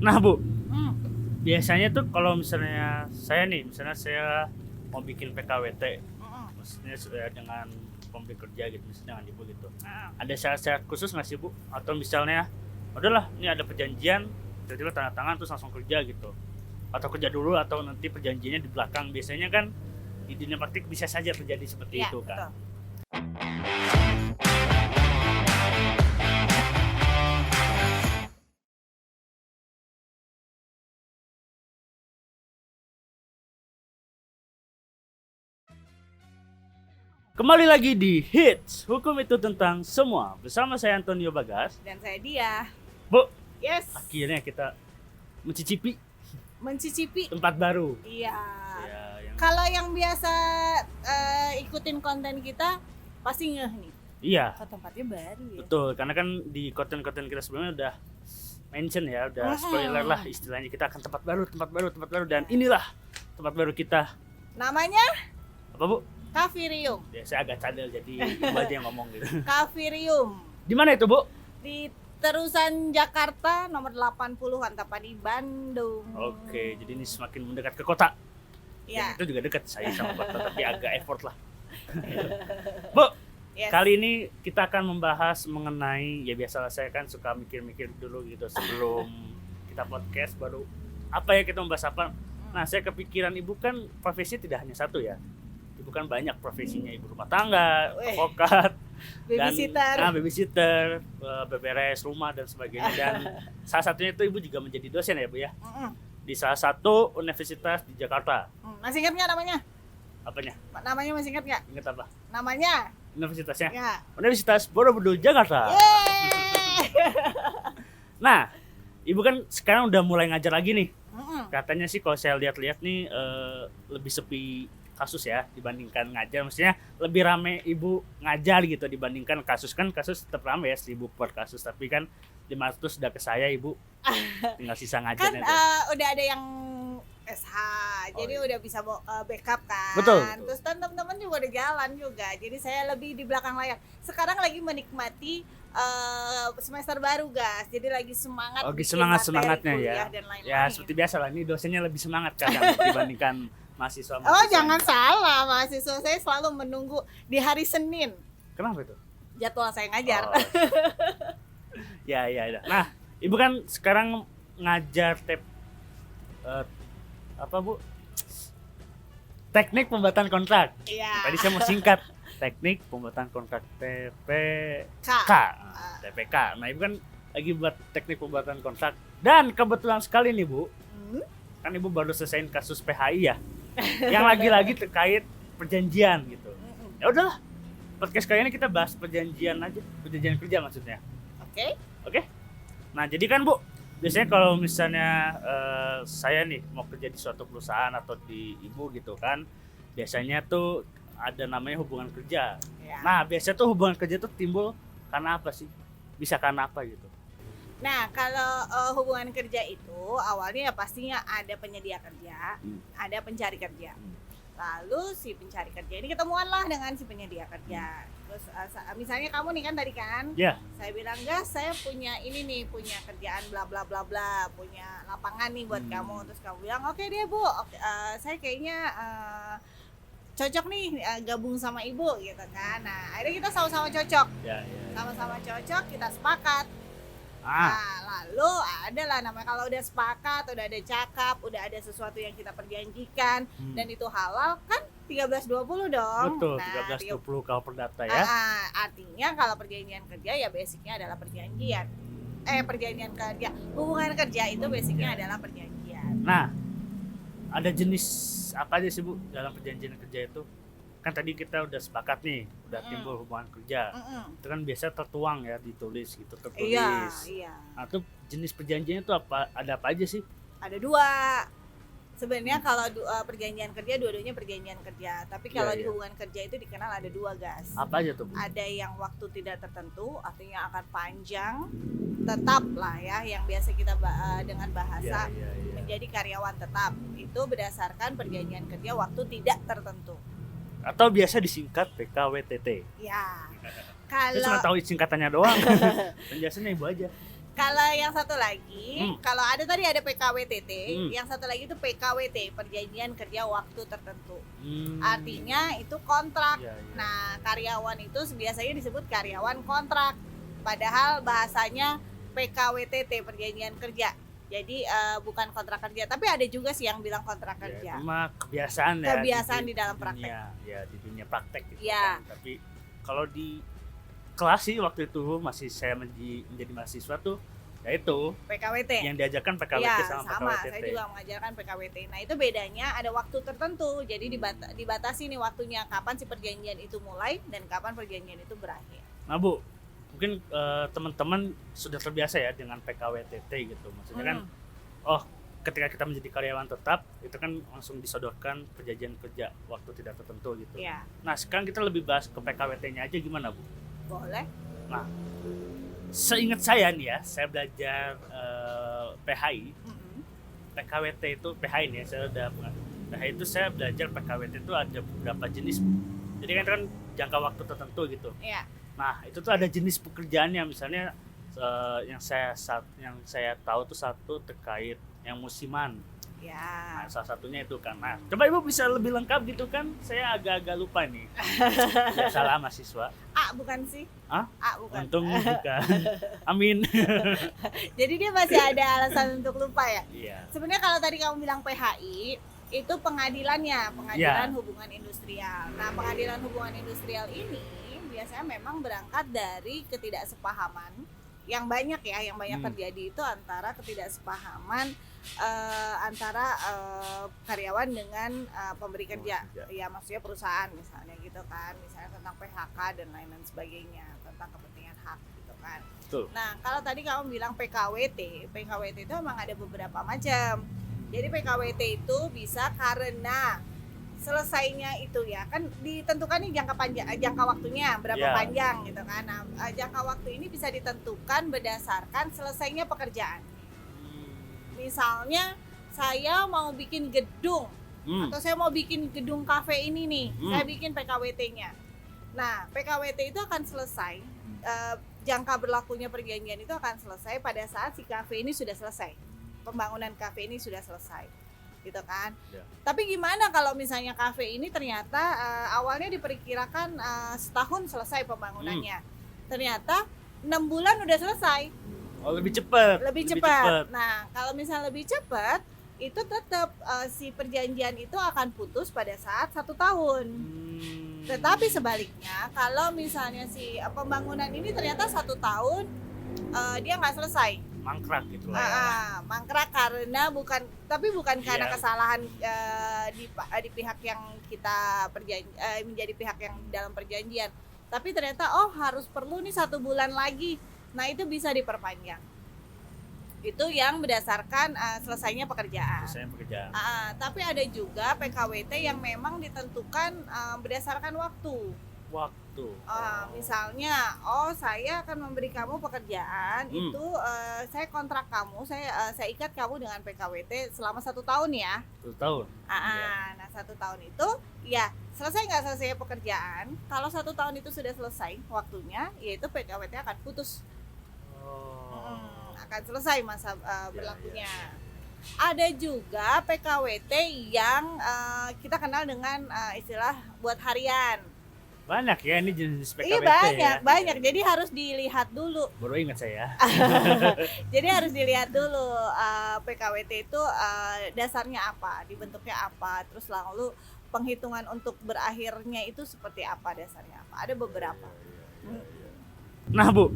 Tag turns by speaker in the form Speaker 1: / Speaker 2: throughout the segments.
Speaker 1: Nah Bu,
Speaker 2: Hmm.
Speaker 1: biasanya tuh kalau misalnya saya mau bikin PKWT,
Speaker 2: Mm-mm.
Speaker 1: maksudnya sudah dengan pemberi kerja gitu, misalnya dengan ibu gitu.
Speaker 2: Ah.
Speaker 1: Ada syarat-syarat khusus nggak sih Bu? Atau misalnya, udahlah ini ada perjanjian, tiba-tiba tanda tangan terus langsung kerja gitu. Atau kerja dulu atau nanti perjanjiannya di belakang. Biasanya kan di dunia praktik bisa saja terjadi seperti
Speaker 2: Iya,
Speaker 1: itu kan.
Speaker 2: betul.
Speaker 1: Kembali lagi di Hits, hukum itu tentang semua. Bersama saya Antonio Bagas.
Speaker 2: Dan saya dia.
Speaker 1: Bu,
Speaker 2: Yes.
Speaker 1: akhirnya kita mencicipi
Speaker 2: Mencicipi.
Speaker 1: tempat baru.
Speaker 2: Iya.
Speaker 1: Ya, yang
Speaker 2: Kalau yang biasa ikutin konten kita pasti ngeh nih.
Speaker 1: iya,
Speaker 2: Oh, tempatnya baru ya.
Speaker 1: betul. Karena kan di konten-konten kita sebelumnya udah mention ya, udah spoiler lah istilahnya, kita akan tempat baru dan inilah tempat baru kita.
Speaker 2: Namanya
Speaker 1: Apa Bu?
Speaker 2: Cafirium.
Speaker 1: Ya, saya agak cadel jadi ibu aja yang ngomong gitu.
Speaker 2: Cafirium.
Speaker 1: Di mana itu Bu?
Speaker 2: Di terusan Jakarta nomor 80 Antapani Bandung.
Speaker 1: Oke, jadi ini semakin mendekat ke kota.
Speaker 2: Ya.
Speaker 1: Itu juga dekat saya sama kota, tapi agak effort lah. Bu,
Speaker 2: Yes.
Speaker 1: kali ini kita akan membahas mengenai, ya biasalah saya kan suka mikir-mikir dulu gitu sebelum kita podcast baru apa ya kita membahas apa. Nah, saya kepikiran ibu kan profesinya tidak hanya satu ya. Ibu kan banyak profesinya, ibu rumah tangga,
Speaker 2: Weh.
Speaker 1: advokat,
Speaker 2: Babysitter.
Speaker 1: babysitter, beberes rumah dan sebagainya. Dan salah satunya itu ibu juga menjadi dosen ya Bu ya,
Speaker 2: Mm-mm.
Speaker 1: di salah satu universitas di Jakarta.
Speaker 2: Masih ingat nggak namanya?
Speaker 1: Apanya?
Speaker 2: Namanya masih ingat nggak?
Speaker 1: Ingat apa?
Speaker 2: Namanya?
Speaker 1: Universitasnya?
Speaker 2: Ya.
Speaker 1: Universitas Borobudur Jakarta.
Speaker 2: Yeay.
Speaker 1: Nah, ibu kan sekarang udah mulai ngajar lagi nih.
Speaker 2: Mm-mm.
Speaker 1: Katanya sih kalau saya lihat-lihat nih lebih sepi kasus ya dibandingkan ngajar. Maksudnya lebih rame ibu ngajar gitu dibandingkan kasus. Kan kasus tetap rame ya 1000 per kasus, tapi kan 500 udah ke saya ibu. Tinggal sisa
Speaker 2: Kan
Speaker 1: ngajarnya tuh.
Speaker 2: udah ada yang SH, jadi
Speaker 1: iya.
Speaker 2: udah bisa backup kan.
Speaker 1: Betul.
Speaker 2: Terus teman-teman juga udah jalan juga. Jadi saya lebih di belakang layar. Sekarang lagi menikmati semester baru, guys. Jadi lagi semangat.
Speaker 1: Oke,
Speaker 2: bikin
Speaker 1: semangatnya
Speaker 2: materi,
Speaker 1: ya.
Speaker 2: kuliah dan lain-lain.
Speaker 1: Ya seperti biasa lah, ini dosennya lebih semangat kadang dibandingkan mahasiswa.
Speaker 2: Oh, jangan salah, mahasiswa saya selalu menunggu di hari Senin
Speaker 1: Kenapa itu?
Speaker 2: jadwal saya ngajar.
Speaker 1: Oh. Ya. Nah, ibu kan sekarang ngajar apa Bu? Teknik pembuatan kontrak.
Speaker 2: Iya.
Speaker 1: Tadi saya mau singkat. Teknik pembuatan kontrak TPK. TPK. Nah, ibu kan lagi buat teknik pembuatan kontrak. Dan kebetulan sekali nih Bu,
Speaker 2: Hmm?
Speaker 1: kan ibu baru selesaiin kasus PHI ya. Yang lagi-lagi terkait perjanjian gitu.
Speaker 2: Mm-mm.
Speaker 1: Ya udahlah. Podcast kali ini kita bahas perjanjian aja, perjanjian kerja maksudnya.
Speaker 2: Oke.
Speaker 1: Oke. Nah, jadi kan Bu, biasanya kalau misalnya saya nih mau kerja di suatu perusahaan atau di ibu gitu kan, biasanya tuh ada namanya hubungan kerja.
Speaker 2: Ya.
Speaker 1: Nah, biasanya tuh hubungan kerja tuh timbul karena apa sih? Bisa karena apa gitu?
Speaker 2: Nah, kalau hubungan kerja itu awalnya ya pastinya ada penyedia kerja, ada pencari kerja. Lalu si pencari kerja ini ketemuan lah dengan si penyedia kerja. Terus misalnya kamu nih kan tadi kan,
Speaker 1: Ya.
Speaker 2: saya bilang gas, saya punya ini nih, punya kerjaan bla bla bla bla, punya lapangan nih buat kamu. Terus kamu bilang oke deh Bu, saya kayaknya cocok nih gabung sama ibu gitu kan. Nah, akhirnya kita sama-sama cocok,
Speaker 1: Ya.
Speaker 2: sama-sama cocok, kita sepakat.
Speaker 1: Ah,
Speaker 2: Nah, lalu adalah namanya kalau udah sepakat, udah ada cakap, udah ada sesuatu yang kita perjanjikan dan itu halal kan 1320 dong.
Speaker 1: betul.
Speaker 2: Nah,
Speaker 1: 1320 kalau perdata ya.
Speaker 2: artinya kalau perjanjian kerja ya basicnya adalah perjanjian. Perjanjian kerja, hubungan kerja itu basicnya adalah perjanjian.
Speaker 1: Nah, ada jenis apa aja sih Bu dalam perjanjian kerja itu? Kan tadi kita udah sepakat nih, udah timbul hubungan kerja.
Speaker 2: Mm-mm.
Speaker 1: Itu kan biasa tertuang ya, ditulis gitu, tertulis.
Speaker 2: Iya.
Speaker 1: Nah, itu jenis perjanjiannya itu apa? Ada apa aja sih?
Speaker 2: Ada dua. Sebenarnya kalau perjanjian kerja dua-duanya perjanjian kerja, tapi kalau di
Speaker 1: Iya.
Speaker 2: hubungan kerja itu dikenal ada dua, gas.
Speaker 1: Apa aja tuh Bu?
Speaker 2: Ada yang waktu tidak tertentu, artinya akan panjang, tetap lah ya, yang biasa kita dengan bahasa
Speaker 1: Iya.
Speaker 2: menjadi karyawan tetap. Itu berdasarkan perjanjian kerja waktu tidak tertentu.
Speaker 1: Atau biasa disingkat PKWTT.
Speaker 2: Ya.
Speaker 1: Saya cuma
Speaker 2: Kalau
Speaker 1: tahu singkatannya doang. Penjelasannya ibu aja.
Speaker 2: Kalau yang satu lagi, kalau ada tadi ada PKWTT, yang satu lagi itu PKWT, perjanjian kerja waktu tertentu. Artinya itu kontrak.
Speaker 1: Iya, iya.
Speaker 2: Nah, karyawan itu biasanya disebut karyawan kontrak. Padahal bahasanya PKWTT, perjanjian kerja. Jadi bukan kontrak kerja, tapi ada juga sih yang bilang kontrak
Speaker 1: Ya,
Speaker 2: kerja.
Speaker 1: itu mah kebiasaan ya.
Speaker 2: Kebiasaan di dalam praktek.
Speaker 1: Di dunia praktek gitu
Speaker 2: Iya.
Speaker 1: kan. Tapi kalau di kelas sih waktu itu masih saya menjadi mahasiswa tuh, ya itu
Speaker 2: PKWT.
Speaker 1: yang diajarkan PKWT
Speaker 2: Iya,
Speaker 1: sama
Speaker 2: sama.
Speaker 1: PKWTT.
Speaker 2: Saya juga mengajarkan PKWT. Nah, itu bedanya ada waktu tertentu. Jadi dibatasi nih waktunya kapan si perjanjian itu mulai dan kapan perjanjian itu berakhir.
Speaker 1: Nah Bu, mungkin teman-teman sudah terbiasa ya dengan PKWTT gitu. Maksudnya kan, ketika kita menjadi karyawan tetap, itu kan langsung disodorkan perjanjian kerja waktu tidak tertentu gitu.
Speaker 2: Iya,
Speaker 1: Nah sekarang kita lebih bahas ke PKWT-nya aja gimana Bu?
Speaker 2: boleh.
Speaker 1: Nah, seingat saya nih ya, saya belajar PHI, PKWT itu PHI nih ya, saya udah PHI itu saya belajar PKWT itu ada beberapa jenis. Jadi kan jangka waktu tertentu gitu.
Speaker 2: Iya.
Speaker 1: Nah, itu tuh ada jenis pekerjaannya, misalnya yang saya tahu tuh satu terkait yang musiman.
Speaker 2: Ya.
Speaker 1: Nah, salah satunya itu kan. Nah, coba Ibu bisa lebih lengkap gitu kan? Saya agak-agak lupa nih. Ya, salah mahasiswa.
Speaker 2: Bukan sih?
Speaker 1: Hah?
Speaker 2: Bukan.
Speaker 1: Untung bukan. Amin.
Speaker 2: Jadi dia masih ada alasan untuk lupa ya.
Speaker 1: Iya.
Speaker 2: Sebenarnya kalau tadi kamu bilang PHI itu pengadilannya, pengadilan hubungan industrial. Nah, pengadilan hubungan industrial ini biasanya memang berangkat dari ketidaksepahaman yang banyak ya, yang banyak terjadi itu antara ketidaksepahaman antara karyawan dengan pemberi kerja. Ya, maksudnya perusahaan misalnya gitu kan, misalnya tentang PHK dan lain-lain sebagainya, tentang kepentingan hak gitu kan.
Speaker 1: Betul.
Speaker 2: Nah, kalau tadi kamu bilang PKWT itu memang ada beberapa macam. Jadi PKWT itu bisa karena selesainya itu ya kan ditentukan nih jangka waktunya berapa panjang gitu kan. Nah, jangka waktu ini bisa ditentukan berdasarkan selesainya pekerjaan. Misalnya saya mau bikin gedung atau saya mau bikin gedung kafe ini nih, saya bikin PKWT-nya. Nah, PKWT itu akan selesai, jangka berlakunya perjanjian itu akan selesai pada saat si kafe ini sudah selesai, pembangunan kafe ini sudah selesai, gitu kan. Tapi gimana kalau misalnya kafe ini ternyata awalnya diperkirakan setahun selesai pembangunannya, ternyata 6 bulan udah selesai.
Speaker 1: Lebih cepat.
Speaker 2: Lebih cepat. Nah, kalau misalnya lebih cepat, itu tetap si perjanjian itu akan putus pada saat 1 tahun. Tetapi sebaliknya, kalau misalnya si pembangunan ini ternyata 1 tahun dia nggak selesai,
Speaker 1: mangkrak gitu lah ya.
Speaker 2: Mangkrak karena bukan karena kesalahan di pihak yang kita menjadi pihak yang dalam perjanjian, tapi ternyata harus perlu nih 1 bulan lagi. Nah, itu bisa diperpanjang. Itu yang berdasarkan selesainya pekerjaan. Tapi ada juga PKWT yang memang ditentukan berdasarkan waktu. Misalnya, saya akan memberi kamu pekerjaan, itu saya kontrak kamu, saya ikat kamu dengan PKWT selama 1 tahun ya.
Speaker 1: 1 tahun.
Speaker 2: Nah, 1 tahun itu ya selesai nggak selesai pekerjaan. Kalau 1 tahun itu sudah selesai waktunya, yaitu PKWT akan putus. Akan selesai masa berlakunya. Ada juga PKWT yang kita kenal dengan istilah buat harian.
Speaker 1: Banyak ya ini jenis PKWT.
Speaker 2: Iya, banyak. Jadi harus dilihat dulu.
Speaker 1: Baru ingat saya.
Speaker 2: Jadi harus dilihat dulu PKWT itu dasarnya apa, dibentuknya apa, terus lalu penghitungan untuk berakhirnya itu seperti apa, dasarnya apa. Ada beberapa.
Speaker 1: Nah Bu,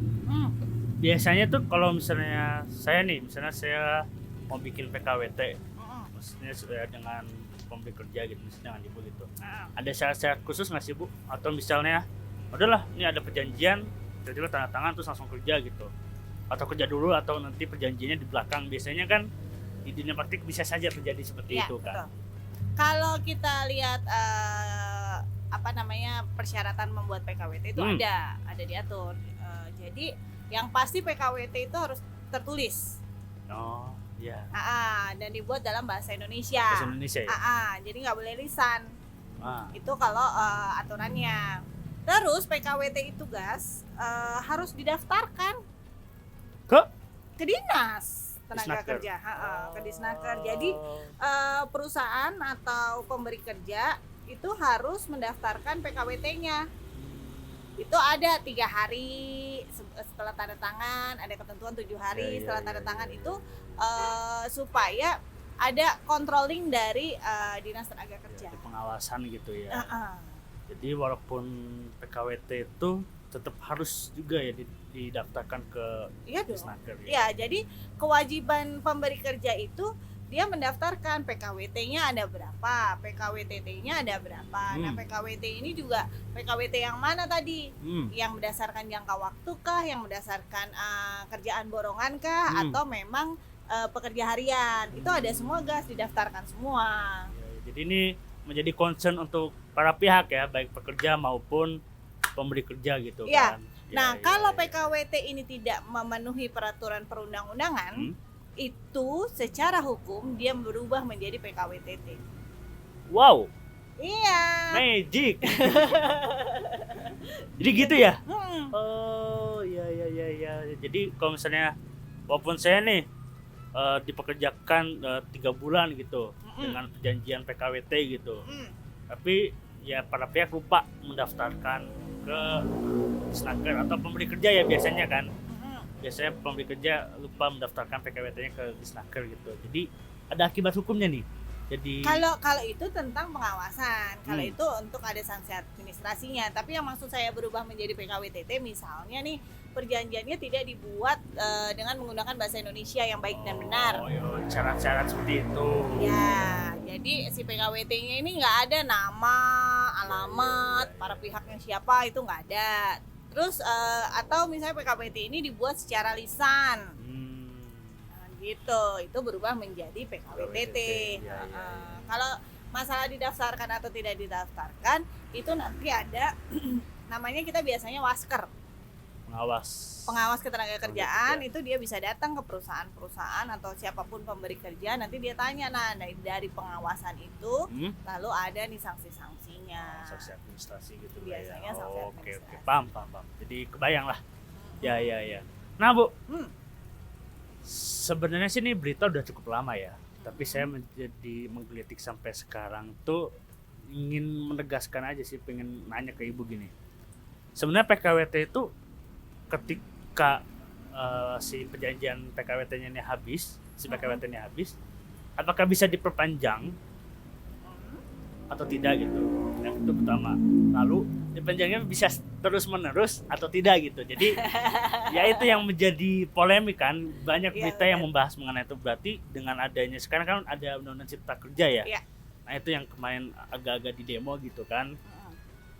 Speaker 1: biasanya tuh kalau misalnya saya mau bikin PKWT, maksudnya sudah dengan pemberi kerja gitu, misalnya dengan ibu gitu, ada syarat-syarat khusus nggak sih Bu? Atau misalnya udahlah ini ada perjanjian, tiba-tiba tanda tangan terus langsung kerja gitu, atau kerja dulu atau nanti perjanjiannya di belakang? Biasanya kan di dunia praktik bisa saja terjadi seperti itu kan.
Speaker 2: Betul. Kalau kita lihat persyaratan membuat PKWT itu ada diatur. Jadi yang pasti PKWT itu harus tertulis. Dan dibuat dalam bahasa Indonesia. Jadi nggak boleh lisan. Itu kalau aturannya. Terus PKWT itu harus didaftarkan. ke dinas tenaga
Speaker 1: Disnaker.
Speaker 2: kerja, ke Disnaker. Jadi perusahaan atau pemberi kerja itu harus mendaftarkan PKWT-nya. Itu ada 3 hari setelah tanda tangan, ada ketentuan 7 hari setelah tanda tangan itu supaya ada controlling dari dinas tenaga kerja.
Speaker 1: Ada pengawasan gitu ya.
Speaker 2: Heeh.
Speaker 1: Jadi walaupun PKWT itu tetap harus juga ya didaftarkan ke
Speaker 2: Iya dong.
Speaker 1: Disnaker ya.
Speaker 2: Ya, jadi kewajiban pemberi kerja itu dia mendaftarkan PKWT-nya ada berapa, PKWTT-nya ada berapa. Nah, PKWT ini juga PKWT yang mana tadi? Yang berdasarkan jangka waktu kah, yang berdasarkan kerjaan borongan kah, atau memang pekerja harian? Itu ada semua guys, didaftarkan semua.
Speaker 1: Ya, jadi ini menjadi concern untuk para pihak ya, baik pekerja maupun pemberi kerja gitu
Speaker 2: Ya.
Speaker 1: kan.
Speaker 2: Nah, kalau PKWT ini tidak memenuhi peraturan perundang-undangan, itu secara hukum dia berubah menjadi PKWTT.
Speaker 1: Wow,
Speaker 2: Iya.
Speaker 1: magic. Jadi gitu ya? Oh, iya. Jadi kalau misalnya walaupun saya nih dipekerjakan 3 bulan gitu dengan perjanjian PKWT gitu. Tapi ya para pihak lupa mendaftarkan ke Disnaker atau pemberi kerja ya biasanya kan. Biasanya pemberi kerja lupa mendaftarkan PKWT-nya ke Disnaker gitu. Jadi ada akibat hukumnya nih. Jadi
Speaker 2: kalau itu tentang pengawasan, kalau itu untuk ada sanksi administrasinya. Tapi yang maksud saya berubah menjadi PKWTT, misalnya nih perjanjiannya tidak dibuat dengan menggunakan bahasa Indonesia yang baik dan benar.
Speaker 1: Oh, iya, syarat-syarat seperti itu.
Speaker 2: Ya, jadi si PKWT-nya ini nggak ada nama, alamat, para pihaknya siapa itu nggak ada. Terus atau misalnya PKWT ini dibuat secara lisan. Gitu, itu berubah menjadi PKWTT.
Speaker 1: Ya.
Speaker 2: Kalau masalah didaftarkan atau tidak didaftarkan, itu nanti ada namanya kita biasanya wasker, pengawas ketenagakerjaan. Itu dia bisa datang ke perusahaan-perusahaan atau siapapun pemberi kerja, nanti dia tanya, dari pengawasan itu lalu ada nih sanksi-sanksinya.
Speaker 1: Sanksi administrasi gitu
Speaker 2: Biasanya sanksi
Speaker 1: Oke,
Speaker 2: administrasi.
Speaker 1: paham. Jadi kebayang lah. Ya. Nah, Bu, sebenarnya sih ini berita udah cukup lama ya, tapi saya menjadi menggelitik sampai sekarang tuh ingin menegaskan aja sih, pengen nanya ke Ibu gini. Sebenarnya PKWT itu ketika si perjanjian PKWT-nya ini habis, PKWT-nya habis, apakah bisa diperpanjang atau tidak gitu? Yang itu pertama. Lalu diperpanjangnya bisa terus menerus atau tidak gitu. Jadi ya itu yang menjadi polemik kan, banyak berita yang membahas mengenai itu. Berarti dengan adanya sekarang kan ada Undang-Undang Cipta Kerja ya. Nah itu yang kemarin agak-agak di demo gitu kan.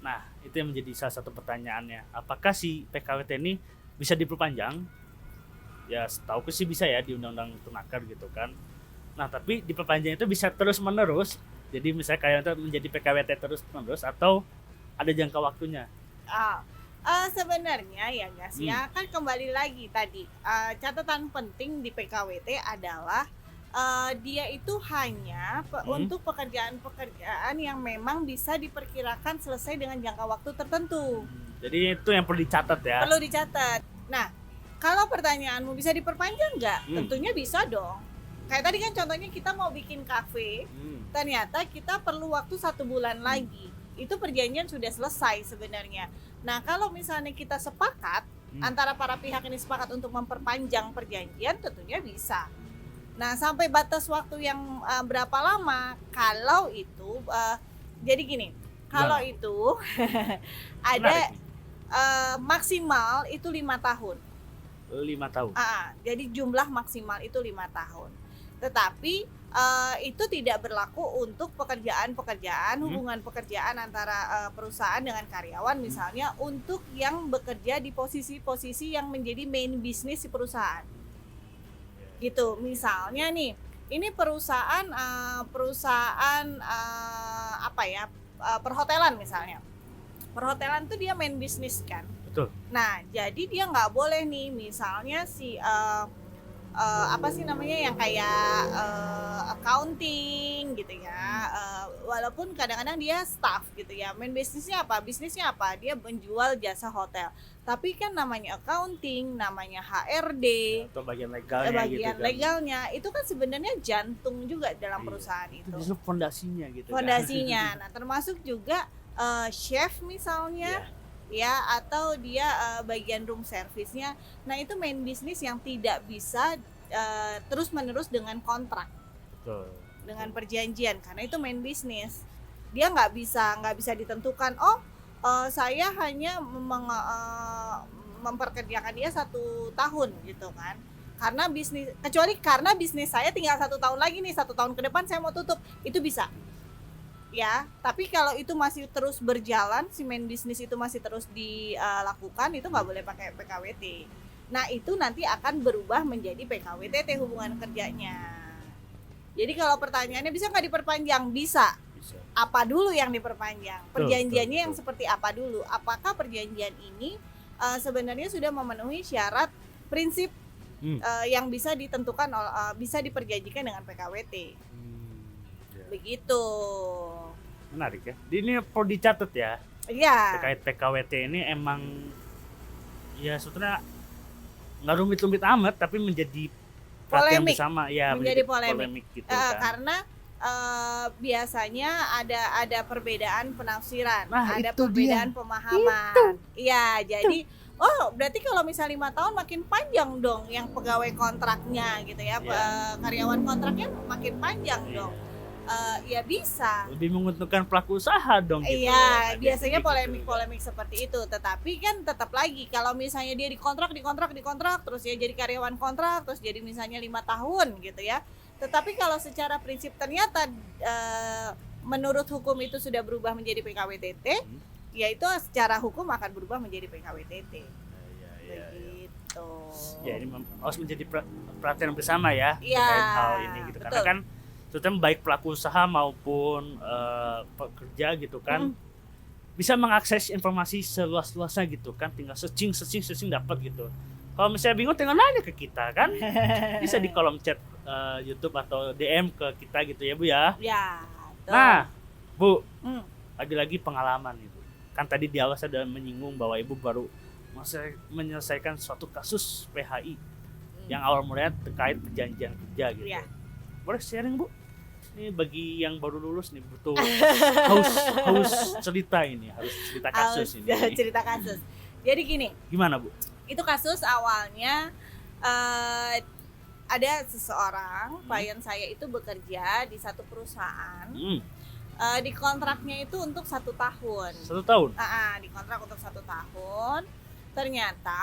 Speaker 1: Nah itu yang menjadi salah satu pertanyaannya, apakah si PKWT ini bisa diperpanjang? Ya setauku sih bisa ya di Undang-Undang Tenaker gitu kan. Nah tapi diperpanjang itu bisa terus menerus, jadi misalnya kayak itu menjadi PKWT terus menerus atau ada jangka waktunya?
Speaker 2: Sebenarnya ya guys ya, kan kembali lagi tadi catatan penting di PKWT adalah dia itu hanya untuk pekerjaan-pekerjaan yang memang bisa diperkirakan selesai dengan jangka waktu tertentu.
Speaker 1: Jadi itu yang perlu dicatat ya.
Speaker 2: Perlu dicatat. Nah, kalau pertanyaanmu bisa diperpanjang nggak? Tentunya bisa dong. Kayak tadi kan contohnya kita mau bikin kafe, ternyata kita perlu waktu 1 bulan lagi. Itu perjanjian sudah selesai sebenarnya. Nah, kalau misalnya kita sepakat, antara para pihak ini sepakat untuk memperpanjang perjanjian, tentunya bisa. Nah, sampai batas waktu yang berapa lama? Kalau itu, jadi gini, kalau itu ada maksimal itu 5 tahun.
Speaker 1: 5 tahun.
Speaker 2: Jadi jumlah maksimal itu 5 tahun. Tetapi itu tidak berlaku untuk pekerjaan-pekerjaan, hubungan pekerjaan antara perusahaan dengan karyawan, misalnya untuk yang bekerja di posisi-posisi yang menjadi main bisnis di perusahaan. Gitu, misalnya nih, ini perusahaan perhotelan misalnya. Perhotelan tuh dia main bisnis kan.
Speaker 1: Betul.
Speaker 2: Nah, jadi dia nggak boleh nih, misalnya si yang kayak accounting gitu ya, walaupun kadang-kadang dia staff gitu ya, main bisnisnya apa, dia menjual jasa hotel, tapi kan namanya accounting, namanya HRD,
Speaker 1: Atau bagian legalnya
Speaker 2: bagian
Speaker 1: gitu kan.
Speaker 2: legalnya itu kan sebenarnya jantung juga dalam
Speaker 1: Iya.
Speaker 2: perusahaan
Speaker 1: Itu
Speaker 2: itu,
Speaker 1: justru fondasinya gitu
Speaker 2: fondasinya. Nah termasuk juga chef misalnya
Speaker 1: Iya.
Speaker 2: ya, atau dia bagian room service-nya. Nah itu main bisnis yang tidak bisa terus menerus dengan kontrak,
Speaker 1: Betul.
Speaker 2: dengan perjanjian, karena itu main bisnis. Dia nggak bisa ditentukan, saya hanya memperkerjakan dia 1 tahun gitu kan, karena bisnis, kecuali karena bisnis saya tinggal 1 tahun lagi nih, 1 tahun ke depan saya mau tutup, itu bisa ya. Tapi kalau itu masih terus berjalan, si main bisnis itu masih terus dilakukan, itu nggak boleh pakai PKWT. Nah itu nanti akan berubah menjadi PKWTT hubungan kerjanya. Jadi kalau pertanyaannya bisa nggak diperpanjang? Bisa.
Speaker 1: Bisa.
Speaker 2: Apa dulu yang diperpanjang? Perjanjiannya
Speaker 1: betul.
Speaker 2: yang seperti apa dulu? Apakah perjanjian ini sebenarnya sudah memenuhi syarat prinsip yang bisa ditentukan, bisa diperjanjikan dengan PKWT?
Speaker 1: Ya.
Speaker 2: Begitu.
Speaker 1: Menarik ya. Ini perlu dicatat ya.
Speaker 2: Iya.
Speaker 1: Terkait PKWT ini emang ya sebetulnya nggak rumit-rumit amat, tapi menjadi perhatian
Speaker 2: Polemik.
Speaker 1: bersama ya,
Speaker 2: Menjadi polemik.
Speaker 1: gitu kan.
Speaker 2: Karena biasanya ada perbedaan penafsiran,
Speaker 1: Nah,
Speaker 2: ada
Speaker 1: itu
Speaker 2: perbedaan pemahaman. Iya, jadi berarti kalau misalnya 5 tahun makin panjang dong yang pegawai kontraknya gitu ya,
Speaker 1: Iya.
Speaker 2: karyawan kontraknya makin panjang
Speaker 1: Iya.
Speaker 2: dong. Ya bisa.
Speaker 1: Lebih menguntungkan pelaku usaha dong gitu.
Speaker 2: Iya,
Speaker 1: Ada
Speaker 2: biasanya
Speaker 1: gitu.
Speaker 2: polemik-polemik seperti itu. Tetapi kan tetap lagi kalau misalnya dia dikontrak, terus dia jadi karyawan kontrak, terus jadi misalnya 5 tahun gitu ya. Tetapi kalau secara prinsip ternyata menurut hukum itu sudah berubah menjadi PKWTT, ya itu secara hukum akan berubah menjadi PKWTT.
Speaker 1: Iya.
Speaker 2: Begitu.
Speaker 1: Ya ini harus menjadi perhatian bersama ya
Speaker 2: Iya,
Speaker 1: terkait hal ini gitu. Karena
Speaker 2: betul.
Speaker 1: kan terutama baik pelaku usaha maupun pekerja gitu kan bisa mengakses informasi seluas-luasnya gitu kan, tinggal searching dapat gitu. Kalau misalnya bingung tinggal nanya ke kita kan, bisa di kolom chat YouTube atau DM ke kita gitu ya Bu ya.
Speaker 2: Ya. Betul.
Speaker 1: Nah Bu,
Speaker 2: Hmm.
Speaker 1: lagi-lagi pengalaman Ibu. Kan tadi di awal saya sudah menyinggung bahwa Ibu baru menyelesaikan suatu kasus PHI yang awal mulanya terkait perjanjian kerja gitu.
Speaker 2: Iya.
Speaker 1: Boleh sharing Bu? Ini bagi yang baru lulus nih butuh haus cerita ini, harus cerita kasus ini.
Speaker 2: Cerita kasus. Jadi gini,
Speaker 1: Gimana Bu?
Speaker 2: itu kasus awalnya ada seseorang klien saya itu bekerja di satu perusahaan, di kontraknya itu untuk 1 tahun.
Speaker 1: 1 tahun?
Speaker 2: Di kontrak untuk 1 tahun. Ternyata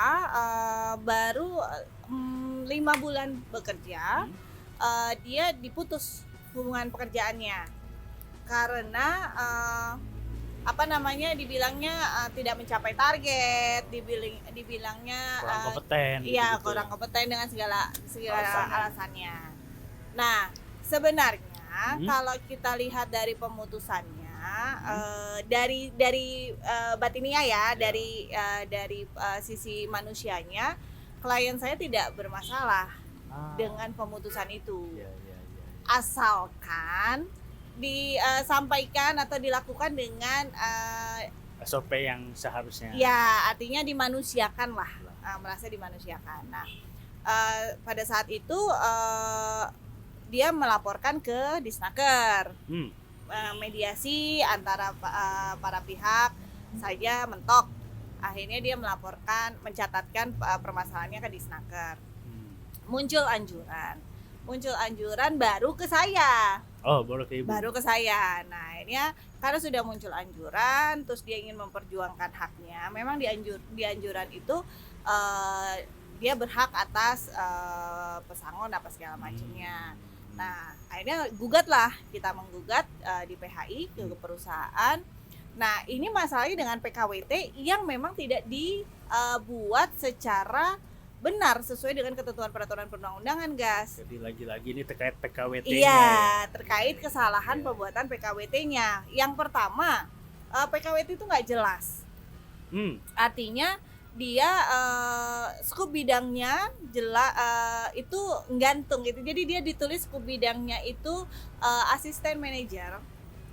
Speaker 2: baru 5 bulan bekerja, dia diputus hubungan pekerjaannya karena dibilangnya tidak mencapai target, dibilangnya
Speaker 1: Kurang kompeten.
Speaker 2: iya,
Speaker 1: gitu-gitu.
Speaker 2: kurang kompeten dengan segala
Speaker 1: Alasannya.
Speaker 2: alasannya. Nah, sebenarnya kalau kita lihat dari pemutusannya, dari batiniah ya, dari sisi manusianya, klien saya tidak bermasalah dengan pemutusan itu.
Speaker 1: Iya.
Speaker 2: Asalkan disampaikan atau dilakukan dengan
Speaker 1: SOP yang seharusnya.
Speaker 2: ya, artinya dimanusiakan lah, merasa dimanusiakan. Nah, pada saat itu dia melaporkan ke Disnaker, mediasi antara para pihak saja mentok. Akhirnya dia mencatatkan permasalahannya ke Disnaker. Muncul anjuran baru ke saya.
Speaker 1: Oh, baru ke Ibu.
Speaker 2: Baru ke saya. Nah, akhirnya karena sudah muncul anjuran, terus dia ingin memperjuangkan haknya. Memang di anjuran itu dia berhak atas pesangon apa segala macamnya. Nah, akhirnya kita menggugat di PHI ke perusahaan. Nah, ini masalahnya dengan PKWT yang memang tidak dibuat secara benar sesuai dengan ketentuan peraturan perundang-undangan, Gas.
Speaker 1: Jadi lagi-lagi ini terkait PKWT-nya.
Speaker 2: Iya, terkait kesalahan
Speaker 1: Iya.
Speaker 2: pembuatan PKWT-nya. Yang pertama, PKWT itu nggak jelas. Artinya dia skup bidangnya itu gantung gitu. Jadi dia ditulis skup bidangnya itu asisten manajer,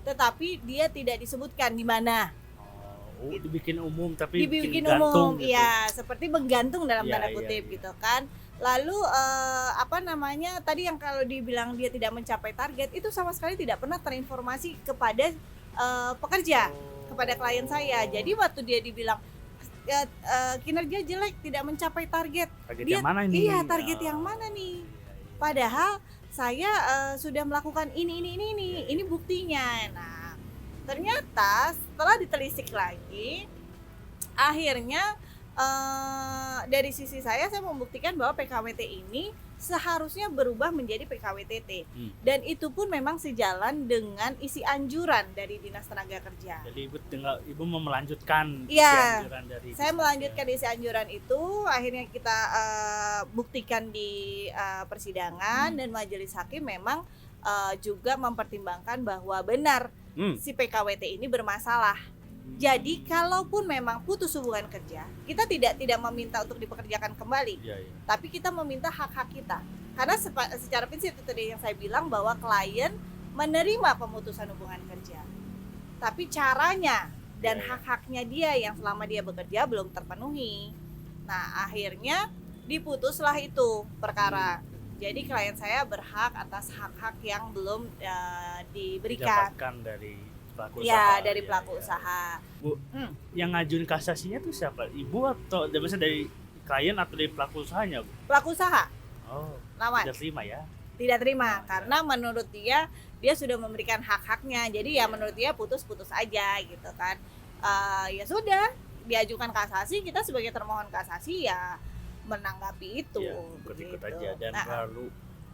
Speaker 2: tetapi dia tidak disebutkan di mana.
Speaker 1: Oh, dibikin umum tapi
Speaker 2: Dibikin
Speaker 1: gantung
Speaker 2: umum,
Speaker 1: gitu.
Speaker 2: ya seperti menggantung dalam
Speaker 1: Iya,
Speaker 2: tanda
Speaker 1: iya,
Speaker 2: kutip
Speaker 1: iya.
Speaker 2: gitu kan. Lalu tadi yang kalau dibilang dia tidak mencapai target itu sama sekali tidak pernah terinformasi kepada pekerja, kepada klien saya. Jadi waktu dia dibilang kinerja jelek, tidak mencapai target,
Speaker 1: Target
Speaker 2: dia
Speaker 1: yang mana ini?
Speaker 2: iya target yang mana nih? Padahal saya sudah melakukan ini buktinya. Nah, ternyata setelah ditelisik lagi, akhirnya dari sisi saya membuktikan bahwa PKWT ini seharusnya berubah menjadi PKWTT. Dan itu pun memang sejalan dengan isi anjuran dari Dinas Tenaga Kerja.
Speaker 1: Jadi ibu mau melanjutkan isi
Speaker 2: Iya,
Speaker 1: anjuran dari
Speaker 2: saya
Speaker 1: Dinas
Speaker 2: melanjutkan
Speaker 1: Tenaga.
Speaker 2: isi anjuran itu, akhirnya kita buktikan di persidangan dan majelis hakim memang juga mempertimbangkan bahwa benar si PKWT ini bermasalah. Jadi kalaupun memang putus hubungan kerja, kita tidak meminta untuk dipekerjakan kembali,
Speaker 1: Iya, iya.
Speaker 2: tapi kita meminta hak-hak kita. Karena secara prinsip itu tadi yang saya bilang bahwa klien menerima pemutusan hubungan kerja, tapi caranya dan
Speaker 1: Iya, iya.
Speaker 2: hak-haknya dia yang selama dia bekerja belum terpenuhi. Nah, akhirnya diputuslah itu perkara. Jadi klien saya berhak atas hak-hak yang belum diberikan.
Speaker 1: Didapatkan dari pelaku
Speaker 2: Ya,
Speaker 1: usaha.
Speaker 2: dari
Speaker 1: Iya,
Speaker 2: pelaku
Speaker 1: iya.
Speaker 2: usaha.
Speaker 1: Bu, yang ngajuin kasasinya tuh siapa? Ibu atau misalnya dari klien atau dari pelaku usahanya, Bu?
Speaker 2: Pelaku usaha
Speaker 1: Oh,
Speaker 2: lawan
Speaker 1: tidak terima ya.
Speaker 2: tidak terima karena menurut dia sudah memberikan hak-haknya. Jadi ya menurut dia putus aja gitu kan. Ya sudah, diajukan kasasi, kita sebagai termohon kasasi ya menanggapi itu.
Speaker 1: Iya, ikut-ikut
Speaker 2: begitu.
Speaker 1: aja dan
Speaker 2: Nah,
Speaker 1: baru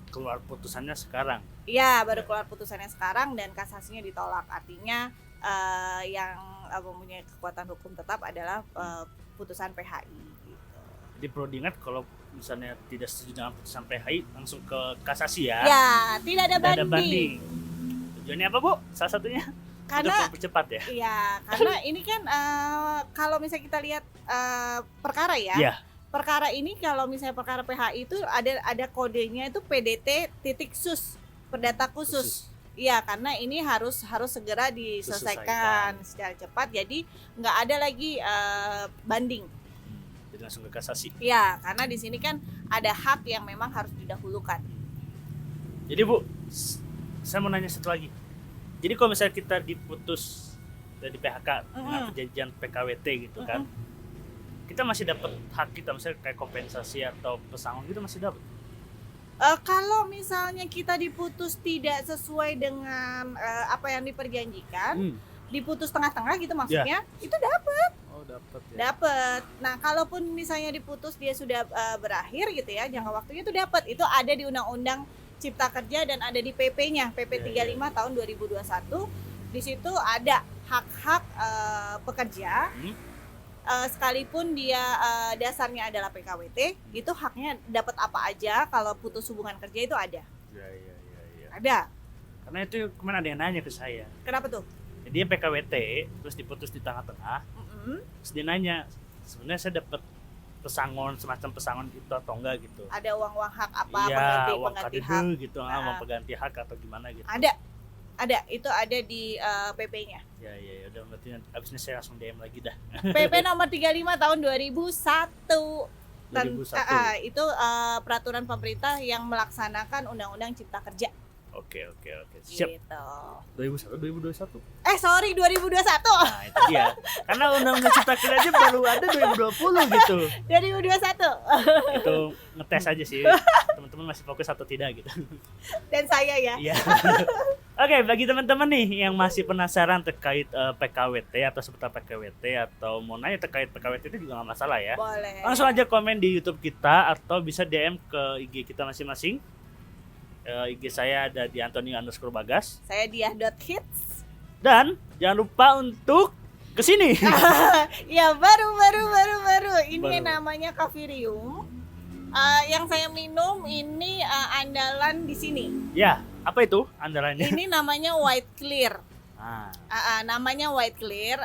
Speaker 1: keluar putusannya sekarang.
Speaker 2: iya, baru keluar putusannya sekarang dan kasasinya ditolak. Artinya yang mempunyai kekuatan hukum tetap adalah putusan PHI gitu.
Speaker 1: Jadi perlu diingat kalau misalnya tidak setuju dengan putusan PHI langsung ke kasasi ya.
Speaker 2: Ya, tidak ada
Speaker 1: Tidak ada
Speaker 2: banding.
Speaker 1: banding. Tujuannya apa, Bu? Salah satunya untuk
Speaker 2: Karena
Speaker 1: mempercepat ya.
Speaker 2: iya, karena ini kan kalau misalnya kita lihat perkara ya.
Speaker 1: Iya.
Speaker 2: Perkara ini kalau misalnya perkara PHI itu ada kodenya itu PDT titik sus, perdata khusus. Iya, karena ini harus segera diselesaikan secara cepat. Jadi nggak ada lagi banding.
Speaker 1: Jadi langsung ke kasasi.
Speaker 2: Iya, karena di sini kan ada hak yang memang harus didahulukan.
Speaker 1: Jadi Bu, saya mau nanya satu lagi. Jadi kalau misalnya kita diputus dari PHK dengan perjanjian PKWT gitu kan, kita masih dapat hak kita, misalnya kayak kompensasi atau pesangon gitu masih dapat.
Speaker 2: Kalau misalnya kita diputus tidak sesuai dengan apa yang diperjanjikan, diputus tengah-tengah gitu maksudnya, itu dapat.
Speaker 1: Oh, dapat ya.
Speaker 2: Dapat. Nah, kalaupun misalnya diputus dia sudah berakhir gitu ya, jangka waktunya itu dapat. Itu ada di Undang-Undang Cipta Kerja dan ada di PP-nya, PP 35 tahun 2021. Di situ ada hak-hak pekerja. Sekalipun dia dasarnya adalah PKWT, itu haknya dapat apa aja kalau putus hubungan kerja itu ada.
Speaker 1: Iya.
Speaker 2: Ada.
Speaker 1: Karena itu kemarin ada yang nanya ke saya.
Speaker 2: Kenapa tuh?
Speaker 1: Jadi dia PKWT terus diputus di tengah-tengah. Terus dia nanya, sebenarnya saya dapat pesangon, semacam pesangon itu atau enggak gitu.
Speaker 2: Ada uang-uang hak apa,
Speaker 1: Iya, uang
Speaker 2: pengganti hak.
Speaker 1: kadede gitu, uang pengganti hak atau gimana gitu.
Speaker 2: Ada, itu ada di PP-nya.
Speaker 1: Ya, udah berarti abis ini saya langsung DM lagi dah.
Speaker 2: PP nomor 35 tahun 2001.
Speaker 1: 2001.
Speaker 2: Itu peraturan pemerintah yang melaksanakan Undang-Undang Cipta Kerja.
Speaker 1: Oke. Siap.
Speaker 2: Gitu.
Speaker 1: 2001, 2021.
Speaker 2: Sorry 2021.
Speaker 1: Nah, itu dia. Karena Undang-Undang Cipta Kerja aja baru ada 2020 gitu.
Speaker 2: 2021.
Speaker 1: Itu ngetes aja sih. Teman-teman masih fokus atau tidak gitu.
Speaker 2: Dan saya ya.
Speaker 1: Iya. Oke, bagi teman-teman nih yang masih penasaran terkait PKWT atau seputar PKWT atau mau nanya terkait PKWT itu juga nggak masalah ya.
Speaker 2: Boleh.
Speaker 1: Langsung aja komen di YouTube kita atau bisa DM ke IG kita masing-masing. IG saya ada di Antonio_Bagas.
Speaker 2: Saya Diah.hits.
Speaker 1: Dan jangan lupa untuk kesini.
Speaker 2: Ya baru. Ini
Speaker 1: Baru.
Speaker 2: namanya Kafirium. Yang saya minum ini andalan di sini.
Speaker 1: Ya, apa itu andalannya?
Speaker 2: Ini namanya White Clear.
Speaker 1: Ah,
Speaker 2: Namanya White Clear.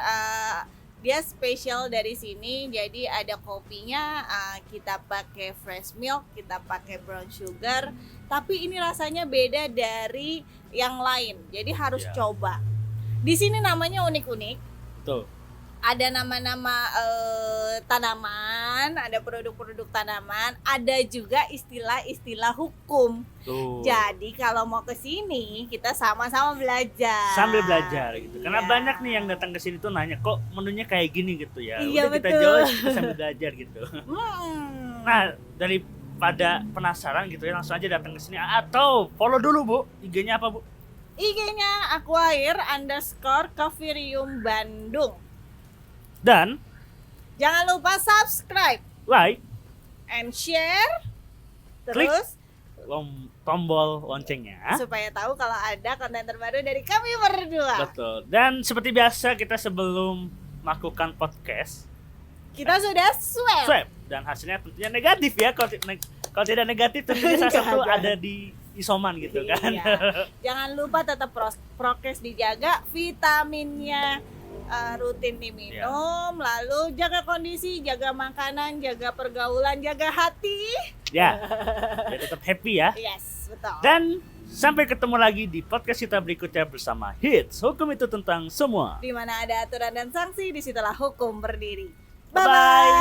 Speaker 2: Dia spesial dari sini. Jadi ada kopinya. Kita pakai fresh milk, kita pakai brown sugar. Tapi ini rasanya beda dari yang lain. Jadi harus
Speaker 1: Ya.
Speaker 2: coba. Di sini namanya unik-unik.
Speaker 1: Tuh.
Speaker 2: Ada nama-nama tanaman, ada produk-produk tanaman, ada juga istilah-istilah hukum.
Speaker 1: Tuh.
Speaker 2: Jadi kalau mau ke sini kita sama-sama belajar.
Speaker 1: Sambil belajar gitu. Karena
Speaker 2: Iya.
Speaker 1: banyak nih yang datang ke sini tuh nanya kok menunya kayak gini gitu ya.
Speaker 2: Iya,
Speaker 1: Udah kita
Speaker 2: betul.
Speaker 1: jawab kita sambil belajar gitu.
Speaker 2: Hmm.
Speaker 1: Nah, daripada penasaran gitu ya langsung aja datang ke sini atau follow dulu Bu. IG-nya apa Bu?
Speaker 2: IG-nya @aquair_coffeerium Bandung.
Speaker 1: Dan
Speaker 2: Jangan lupa subscribe
Speaker 1: like,
Speaker 2: and share.
Speaker 1: Klik.
Speaker 2: Terus
Speaker 1: tombol loncengnya.
Speaker 2: supaya tahu kalau ada konten terbaru dari kami berdua.
Speaker 1: Betul. Dan seperti biasa kita sebelum melakukan podcast
Speaker 2: Kita sudah swab.
Speaker 1: swab dan hasilnya tentunya negatif ya. Kalau tidak negatif tentunya salah satu
Speaker 2: Nggak ada.
Speaker 1: ada di isoman gitu kan.
Speaker 2: Iya. Jangan lupa tetap prokes dijaga, vitaminnya rutin diminum, lalu jaga kondisi, jaga makanan, jaga pergaulan, jaga hati.
Speaker 1: Ya. Biar tetap happy ya.
Speaker 2: Yes, betul.
Speaker 1: Dan sampai ketemu lagi di podcast kita berikutnya bersama Hits. Hukum itu tentang semua.
Speaker 2: Di mana ada aturan dan sanksi, disitulah hukum berdiri.
Speaker 1: Bye-bye.
Speaker 2: Bye-bye.